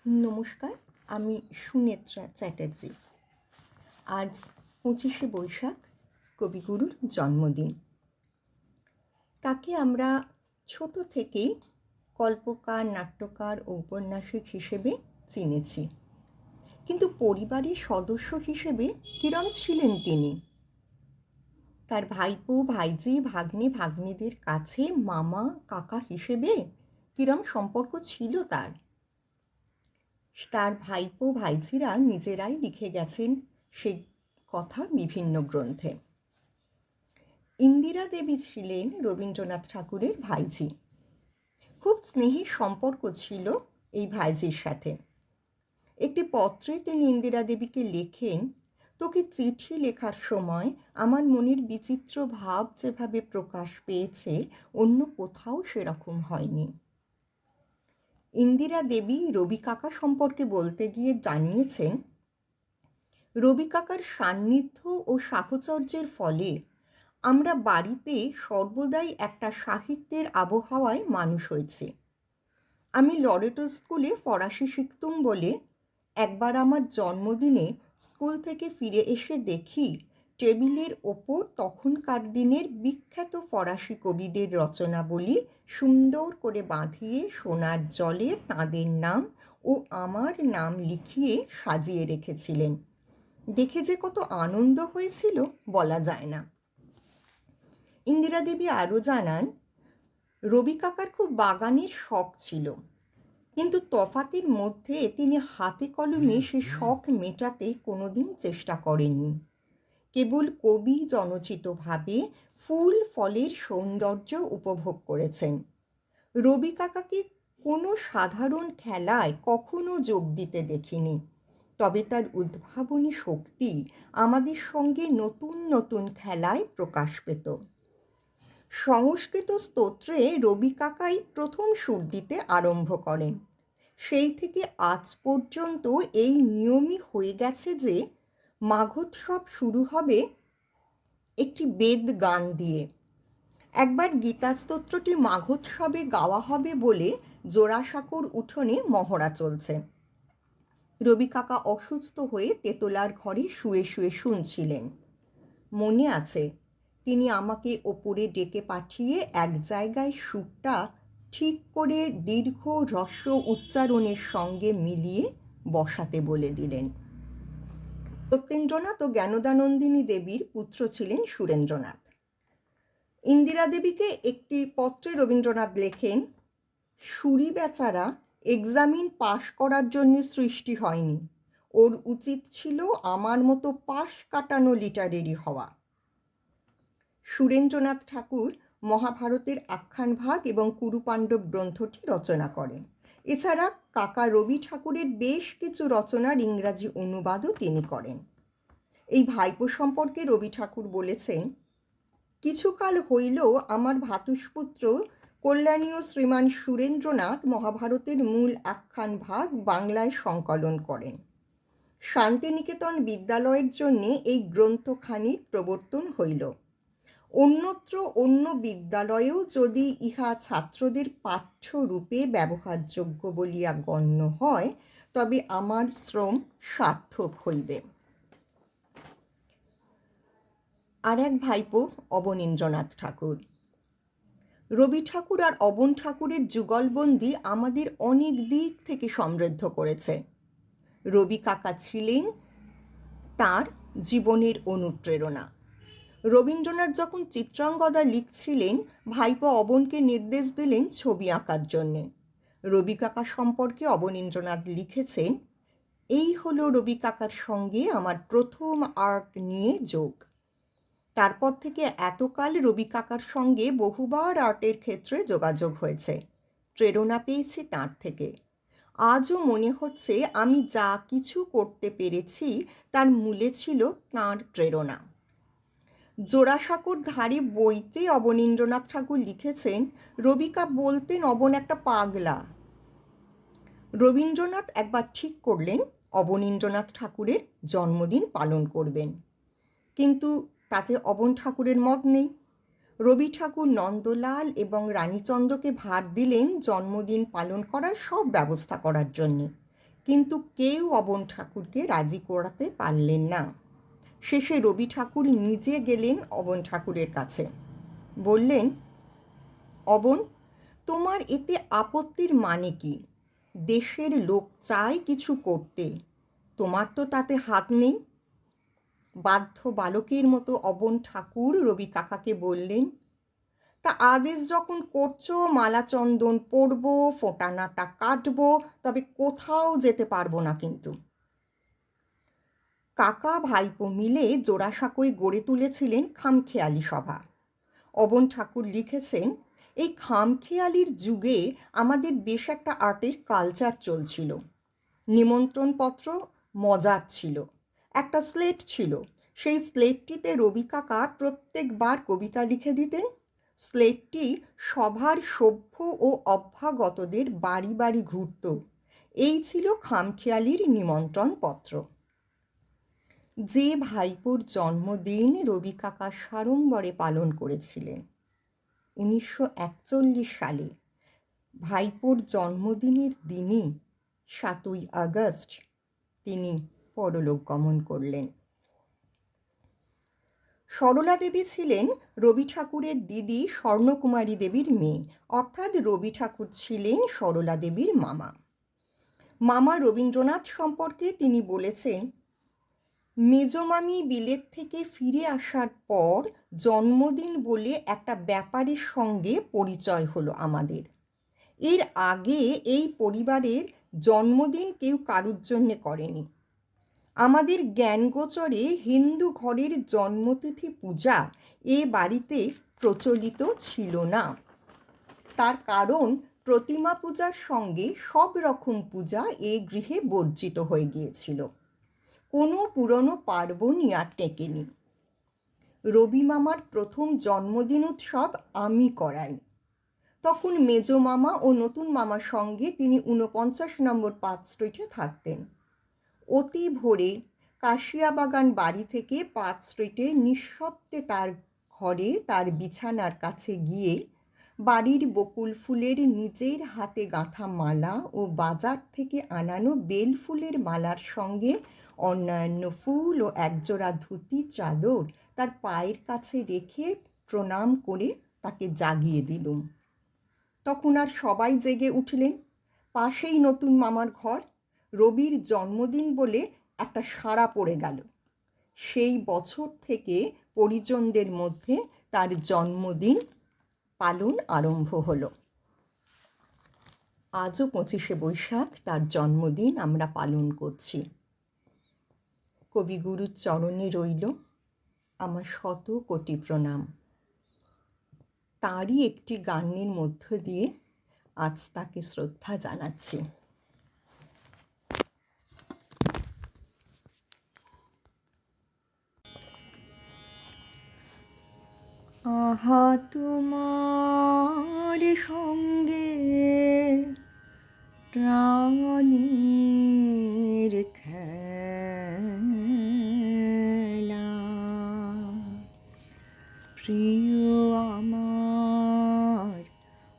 নমস্কার, আমি সুনেত্রা চ্যাটার্জি। আজ 25শে বৈশাখ, কবিগুরুর জন্মদিন। তাকে আমরা ছোট থেকেই কল্পকার, নাট্যকার ও ঔপন্যাসিক হিসেবে চিনেছি। কিন্তু পরিবারের সদস্য হিসেবে কিরম ছিলেন তিনি? তার ভাইপো, ভাইঝি, ভাগ্নে, ভাগ্নিদের কাছে মামা, কাকা হিসেবে কিরম সম্পর্ক ছিল তার? তার ভাইপো ভাইঝিরা নিজেরাই লিখে গেছেন সেই কথা বিভিন্ন গ্রন্থে। ইন্দিরা দেবী ছিলেন রবীন্দ্রনাথ ঠাকুরের ভাইঝি। খুব স্নেহের সম্পর্ক ছিল এই ভাইঝির সাথে। একটি পত্রে তিনি ইন্দিরা দেবীকে লেখেন, তোকে চিঠি লেখার সময় আমার মনের বিচিত্র ভাব যেভাবে প্রকাশ পেয়েছে অন্য কোথাও সেরকম হয়নি। ইন্দিরা দেবী রবি কাকা সম্পর্কে বলতে গিয়ে জানিয়েছেন, রবি কাকার সান্নিধ্য ও সাহচর্যের ফলে আমরা বাড়িতে সর্বদাই একটা সাহিত্যের আবহাওয়ায় মানুষ হয়েছি। আমি লরেটো স্কুলে ফরাসি শিখতুম বলে একবার আমার জন্মদিনে স্কুল থেকে ফিরে এসে দেখি টেবিলের ওপর তখনকার দিনের বিখ্যাত ফরাসি কবিদের রচনাবলী সুন্দর করে বাঁধিয়ে সোনার জলে তাঁদের নাম ও আমার নাম লিখিয়ে সাজিয়ে রেখেছিলেন। দেখে যে কত আনন্দ হয়েছিল বলা যায় না। ইন্দিরা দেবী আরও জানান, রবি কাকার খুব বাগানের শখ ছিল, কিন্তু তফাতের মধ্যে তিনি হাতে কলমে সে শখ মেটাতে কোনোদিন চেষ্টা করেননি। কেবল কবি জনচিতভাবে ফুল ফলের সৌন্দর্য উপভোগ করেছেন। রবি কাকাকে কোনো সাধারণ খেলায় কখনো যোগ দিতে দেখিনি, তবে তার উদ্ভাবনী শক্তি আমাদের সঙ্গে নতুন নতুন খেলায় প্রকাশ পেত। সংস্কৃত স্তোত্রে রবি কাকাই প্রথম সুর দিতে আরম্ভ করেন। সেই থেকে আজ পর্যন্ত এই নিয়মই হয়ে গেছে যে মাঘোৎসব শুরু হবে একটি বেদ গান দিয়ে। একবার গীতাস্তোত্রটি মাঘোৎসবে গাওয়া হবে বলে জোড়াসাঁকোর উঠোনে মহড়া চলছে। রবি কাকা অসুস্থ হয়ে তেতলার ঘরে শুয়ে শুয়ে শুনছিলেন। মনে আছে, তিনি আমাকে ওপরে ডেকে পাঠিয়ে এক জায়গায় সুরটা ঠিক করে দীর্ঘ হ্রস্ব উচ্চারণের সঙ্গে মিলিয়ে বসাতে বলে দিলেন। সত্যেন্দ্রনাথ ও জ্ঞানদানন্দিনী দেবীর পুত্র ছিলেন সুরেন্দ্রনাথ। ইন্দিরা দেবীকে একটি পত্রে রবীন্দ্রনাথ লেখেন, সুরি বেচারা এক্সামিন পাশ করার জন্য সৃষ্টি হয়নি, ওর উচিত ছিল আমার মতো পাশ কাটানো লিটারেরি হওয়া। সুরেন্দ্রনাথ ঠাকুর মহাভারতের আখ্যান ভাগ এবং কুরুপাণ্ডব গ্রন্থটি রচনা করেন। এছাড়া কাকা রবি ঠাকুরের বেশ কিছু রচনার ইংরাজি অনুবাদও তিনি করেন। এই ভাইপো সম্পর্কে রবি ঠাকুর বলেছেন, কিছুকাল হইল আমার ভাতুষপুত্র কল্যাণীয় শ্রীমান সুরেন্দ্রনাথ মহাভারতের মূল আখ্যান ভাগ বাংলায় সংকলন করেন। শান্তিনিকেতন বিদ্যালয়ের জন্যে এই গ্রন্থখানির প্রবর্তন হইল। অন্যত্র অন্য বিদ্যালয়েও যদি ইহা ছাত্রদের পাঠ্যরূপে ব্যবহারযোগ্য বলিয়া গণ্য হয়, তবে আমার শ্রম সার্থক হইবে। আর এক ভাইপো অবনীন্দ্রনাথ ঠাকুর। রবি ঠাকুর আর অবন ঠাকুরের যুগলবন্দি আমাদের অনেক দিক থেকে সমৃদ্ধ করেছে। রবি কাকা ছিলেন তার জীবনের অনুপ্রেরণা। রবীন্দ্রনাথ যখন চিত্রাঙ্গদা লিখছিলেন, ভাইপো অবনকে নির্দেশ দিলেন ছবি আঁকার জন্যে। রবি কাকা সম্পর্কে অবনীন্দ্রনাথ লিখেছেন, এই হলো রবি কাকার সঙ্গে আমার প্রথম আর্ট নিয়ে যোগ। তারপর থেকে এতকাল রবি কাকার সঙ্গে বহুবার আর্টের ক্ষেত্রে যোগাযোগ হয়েছে, প্রেরণা পেয়েছি তাঁর থেকে। আজও মনে হচ্ছে আমি যা কিছু করতে পেরেছি তার মূলে ছিল তাঁর প্রেরণা। জোড়াসাঁকোর ধারে বইতে অবনীন্দ্রনাথ ঠাকুর লিখেছেন, রবিকা বলতেন অবন একটা পাগলা। রবীন্দ্রনাথ একবার ঠিক করলেন অবনীন্দ্রনাথ ঠাকুরের জন্মদিন পালন করবেন, কিন্তু তাতে অবন ঠাকুরের মত নেই। রবি ঠাকুর নন্দলাল এবং রানীচন্দ্রকে ভার দিলেন জন্মদিন পালন করার সব ব্যবস্থা করার জন্যে, কিন্তু কেউ অবন ঠাকুরকে রাজি করাতে পারলেন না। শেষে রবি ঠাকুর নিজে গেলেন অবন ঠাকুরের কাছে। বললেন, অবন, তোমার এতে আপত্তির মানে কি? দেশের লোক চায় কিছু করতে, তোমার তো তাতে হাত নেই। বাধ্য বালকের মতো অবন ঠাকুর রবি কাকাকে বললেন, তা আদেশ যখন করছো, মালা চন্দন পরবো, ফোঁটানাটা কাটবো, তবে কোথাও যেতে পারবো না কিন্তু। কাকা ভাইপো মিলে জোড়াসাঁকোয় গড়ে তুলেছিলেন খামখেয়ালি সভা। অবন ঠাকুর লিখেছেন, এই খামখেয়ালির যুগে আমাদের বেশ একটা আর্টের কালচার চলছিল। নিমন্ত্রণপত্র মজার ছিল। একটা স্লেট ছিল, সেই স্লেটটিতে রবি কাকা প্রত্যেকবার কবিতা লিখে দিতেন। স্লেটটি সভার সভ্য ও অভ্যাগতদের বাড়ি বাড়ি ঘুরত। এই ছিল খামখেয়ালির নিমন্ত্রণপত্র। যে ভাইপোর জন্মদিন রবি কাকা সাড়ম্বরে পালন করেছিলেন 1941 সালে, ভাইপোর জন্মদিনের দিনই 7ই আগস্ট তিনি পরলোক গমন করলেন। সরলা দেবী ছিলেন রবি ঠাকুরের দিদি স্বর্ণকুমারী দেবীর মেয়ে, অর্থাৎ রবি ঠাকুর ছিলেন সরলা দেবীর মামা। মামা রবীন্দ্রনাথ সম্পর্কে তিনি বলেছেন, মেজমামি বিলেত থেকে ফিরে আসার পর জন্মদিন বলে একটা ব্যাপারের সঙ্গে পরিচয় হলো আমাদের। এর আগে এই পরিবারের জন্মদিন কেউ কারুর জন্যে করেনি। আমাদের জ্ঞানগোচরে হিন্দু ঘরের জন্মতিথি পূজা এ বাড়িতে প্রচলিত ছিল না। তার কারণ প্রতিমা পূজার সঙ্গে সব রকম পূজা এ গৃহে বর্জিত হয়ে গিয়েছিল। কোনো পুরনো পার্বণই আর টেকেনি। রবি মামার প্রথম জন্মদিন উৎসব আমি করাই। তখন মেজ মামা ও নতুন মামার সঙ্গে তিনি 49 নম্বর পার্ক স্ট্রিটে থাকতেন। অতি ভোরে কাশিয়াবাগান বাড়ি থেকে পার্ক স্ট্রিটে নিঃশব্দে তার ঘরে তার বিছানার কাছে গিয়ে বাড়ির বকুল ফুলের নিজের হাতে গাঁথা মালা ও বাজার থেকে আনানো বেল ফুলের মালার সঙ্গে অন্যান্য ফুল ও একজোড়া ধুতি চাদর তার পায়ের কাছে রেখে প্রণাম করে তাকে জাগিয়ে দিলুম। তখন আর সবাই জেগে উঠলেন। পাশেই নতুন মামার ঘর। রবির জন্মদিন বলে একটা সাড়া পড়ে গেল। সেই বছর থেকে পরিজনদের মধ্যে তার জন্মদিন পালন আরম্ভ হলো। আজও 25শে বৈশাখ তার জন্মদিন আমরা পালন করছি। কবিগুরুর চরণে রইল আমার শত কোটি প্রণাম। তারই একটি গানের মধ্য দিয়ে আজ তাকে শ্রদ্ধা জানাচ্ছি। আহা তোমার সঙ্গে প্রাণীর খেলা, প্রিয় আমার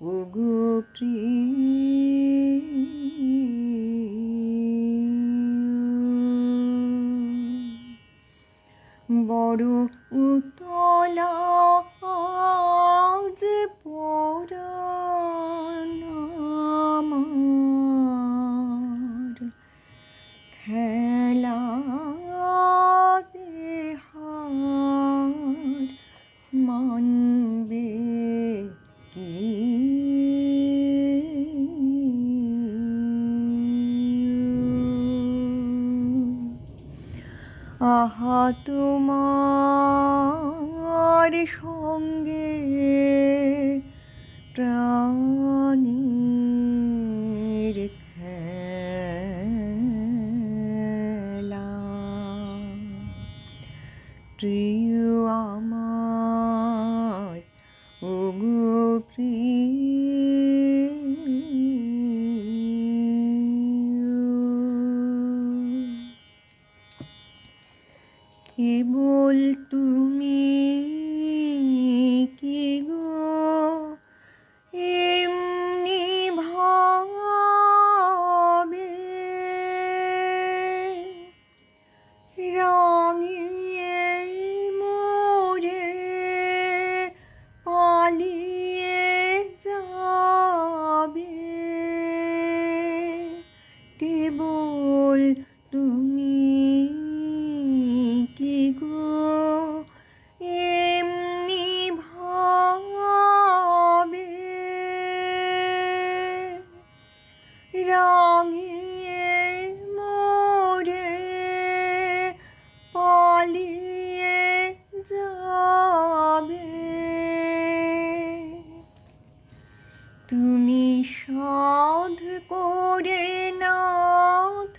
ওগো বড় উতলা আজ পরাণ আমার, খেলাতে হার মানবে কি? আহা তোমার সঙ্গে প্রাণীর খেলা, প্রিয় আমার ওগো কেবল তুমি কি গো এমনি ভাবে রাঙিয়ে মোরে পালিয়ে যাবে, তুমি সাধ করে নাথ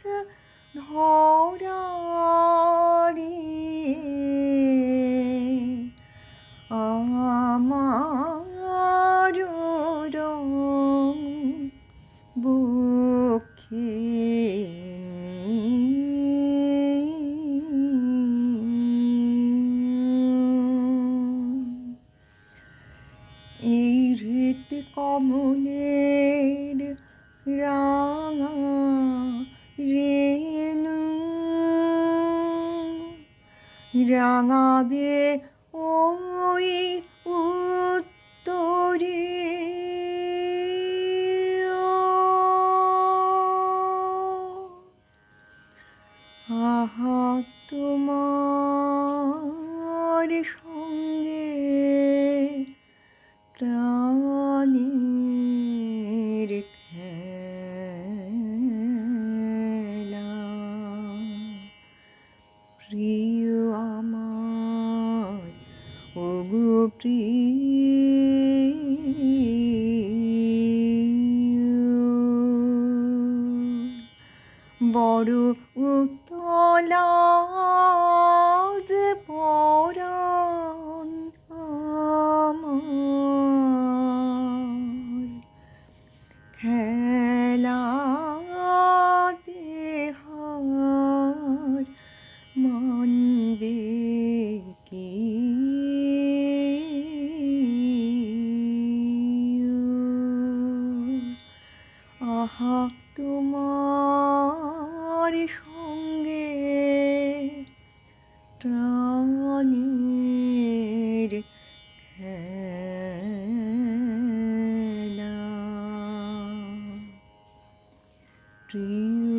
ধরারি আমার রং বক্ষে এই হৃত কমলের রাঙা রেণু রাঙাবে ওই উত্তরে, আহা তোমার সঙ্গে প্রাণের খেলা, প্রিয় আমার ওগো প্রিয়, বড় উতলা যে পরাণ আমার, খেলাতে হার মানবে কি, আহা তোমার সঙ্গে প্রাণের খেলা, প্রিয়